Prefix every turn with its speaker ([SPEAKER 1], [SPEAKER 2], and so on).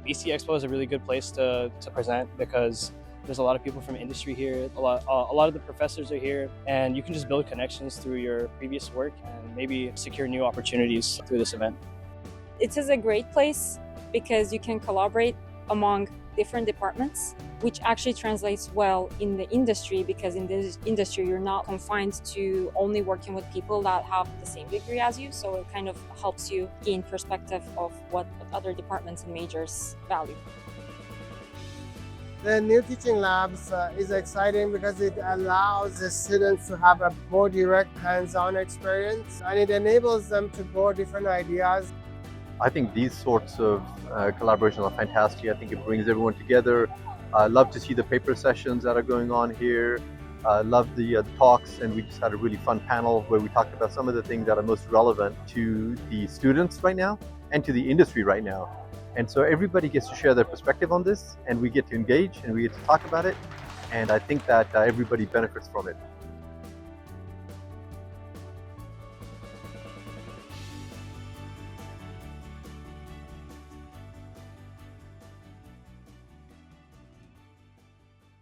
[SPEAKER 1] ECExpo is a really good place to present because there's a lot of people from industry here. A lot of the professors are here, and you can just build connections through your previous work and maybe secure new opportunities through this event.
[SPEAKER 2] It is a great place because you can collaborate among different departments, which actually translates well in the industry, because in this industry you're not confined to only working with people that have the same degree as you, so it kind of helps you gain perspective of what other departments and majors value.
[SPEAKER 3] The new teaching labs is exciting because it allows the students to have a more direct hands-on experience, and it enables them to explore different ideas.
[SPEAKER 4] I think these sorts of collaborations are fantastic. I think it brings everyone together. I love to see the paper sessions that are going on here. I love the talks, and we just had a really fun panel where we talked about some of the things that are most relevant to the students right now and to the industry right now. And so everybody gets to share their perspective on this, and we get to engage and we get to talk about it. And I think that everybody benefits from it.